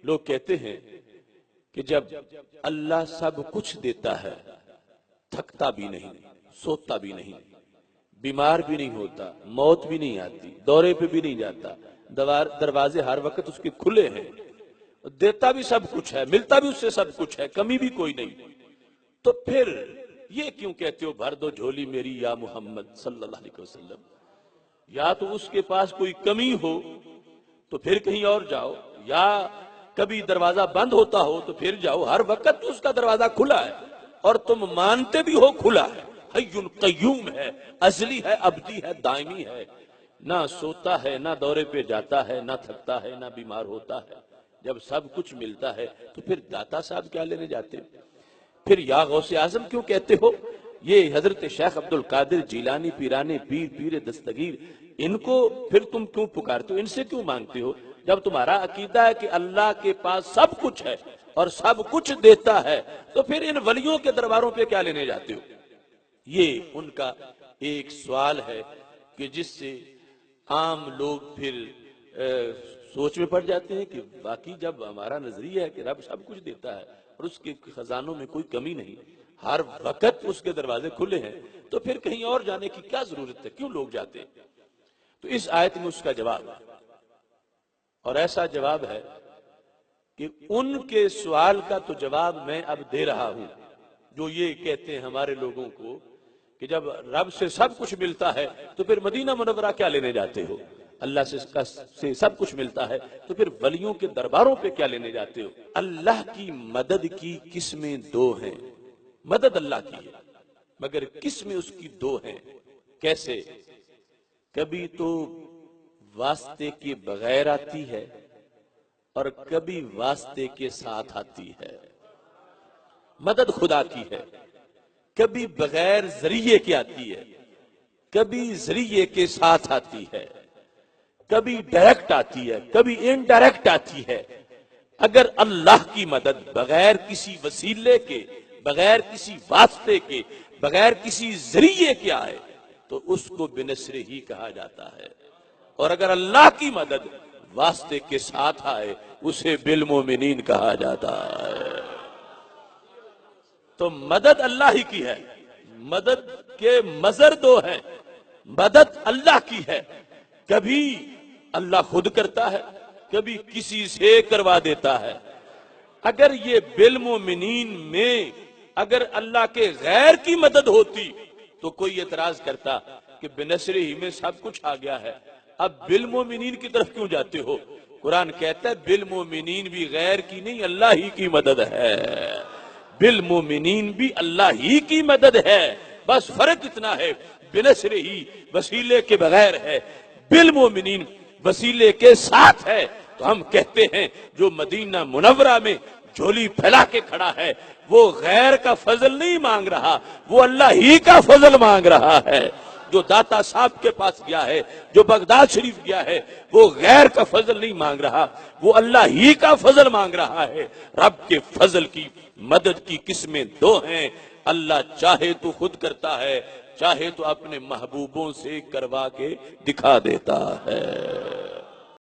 لوگ کہتے ہیں کہ جب اللہ سب کچھ دیتا ہے تھکتا بھی نہیں، سوتا بھی نہیں، بیمار بھی نہیں ہوتا، موت بھی نہیں آتی، دورے پہ بھی نہیں جاتا، دروازے ہر وقت اس کے کھلے ہیں، دیتا بھی سب کچھ ہے، ملتا بھی اس سے سب کچھ ہے، کمی بھی کوئی نہیں، تو پھر یہ کیوں کہتے ہو بھر دو جھولی میری یا محمد صلی اللہ علیہ وسلم؟ یا تو اس کے پاس کوئی کمی ہو تو پھر کہیں اور جاؤ، یا کبھی دروازہ بند ہوتا ہو تو پھر جاؤ، ہر وقت اس کا دروازہ کھلا ہے اور تم مانتے بھی ہو کھلا ہے، حی قیوم ہے، ازلی ہے، ابدی ہے، دائمی ہے، نہ سوتا ہے، نہ دورے پہ جاتا ہے، نہ تھکتا ہے، نہ بیمار ہوتا ہے۔ جب سب کچھ ملتا ہے تو پھر داتا صاحب کیا لینے جاتے؟ پھر یا غوث اعظم کیوں کہتے ہو؟ یہ حضرت شیخ عبد القادر جیلانی پیرانے پیر پیر دستگیر، ان کو پھر تم کیوں پکارتے ہو؟ ان سے کیوں مانگتے ہو؟ جب تمہارا عقیدہ ہے کہ اللہ کے پاس سب کچھ ہے اور سب کچھ دیتا ہے تو پھر ان ولیوں کے درباروں پہ کیا لینے جاتے ہو؟ یہ ان کا ایک سوال ہے کہ جس سے عام لوگ پھر سوچ میں پڑ جاتے ہیں کہ باقی جب ہمارا نظریہ ہے کہ رب سب کچھ دیتا ہے اور اس کے خزانوں میں کوئی کمی نہیں، ہر وقت اس کے دروازے کھلے ہیں، تو پھر کہیں اور جانے کی کیا ضرورت ہے؟ کیوں لوگ جاتے ہیں؟ تو اس آیت میں اس کا جواب ہے، اور ایسا جواب ہے کہ ان کے سوال کا تو جواب میں اب دے رہا ہوں، جو یہ کہتے ہیں ہمارے لوگوں کو کہ جب رب سے سب کچھ ملتا ہے تو پھر مدینہ منورہ کیا لینے جاتے ہو؟ اللہ سے سب کچھ ملتا ہے تو پھر ولیوں کے درباروں پہ کیا لینے جاتے ہو؟ اللہ کی مدد کی قسمیں دو ہیں، مدد اللہ کی ہے مگر قسمیں اس کی دو ہیں۔ کیسے؟ کبھی تو واسطے کے بغیر آتی ہے اور کبھی واسطے کے ساتھ آتی ہے۔ مدد خدا کی ہے، کبھی بغیر ذریعے کے آتی ہے، کبھی ذریعے کے ساتھ آتی ہے، کبھی ڈائریکٹ آتی ہے، کبھی انڈائریکٹ آتی ہے۔ اگر اللہ کی مدد بغیر کسی وسیلے کے، بغیر کسی واسطے کے، بغیر کسی ذریعے کے آئے تو اس کو بنصر ہی کہا جاتا ہے، اور اگر اللہ کی مدد واسطے کے ساتھ آئے اسے بالمومنین کہا جاتا ہے۔ تو مدد اللہ ہی کی ہے، مدد کے مظہر دو ہیں، مدد اللہ کی ہے، کبھی اللہ خود کرتا ہے، کبھی کسی سے کروا دیتا ہے۔ اگر یہ بالمومنین میں اگر اللہ کے غیر کی مدد ہوتی تو کوئی اعتراض کرتا کہ بنصر ہی میں سب کچھ آ گیا ہے، اب بالمومنین کی طرف کیوں جاتے ہو؟ قرآن کہتا ہے بالمومنین بھی غیر کی نہیں، اللہ ہی کی مدد ہے، بالمومنین بھی اللہ ہی کی مدد ہے، بس فرق اتنا ہے بنصر ہی وسیلے کے بغیر ہے، بالمومنین وسیلے کے ساتھ ہے۔ تو ہم کہتے ہیں جو مدینہ منورہ میں جھولی پھیلا کے کھڑا ہے وہ غیر کا فضل نہیں مانگ رہا، وہ اللہ ہی کا فضل مانگ رہا ہے۔ جو داتا صاحب کے پاس گیا ہے، جو بغداد شریف گیا ہے، وہ غیر کا فضل نہیں مانگ رہا، وہ اللہ ہی کا فضل مانگ رہا ہے۔ رب کے فضل کی مدد کی قسمیں دو ہیں، اللہ چاہے تو خود کرتا ہے، چاہے تو اپنے محبوبوں سے کروا کے دکھا دیتا ہے۔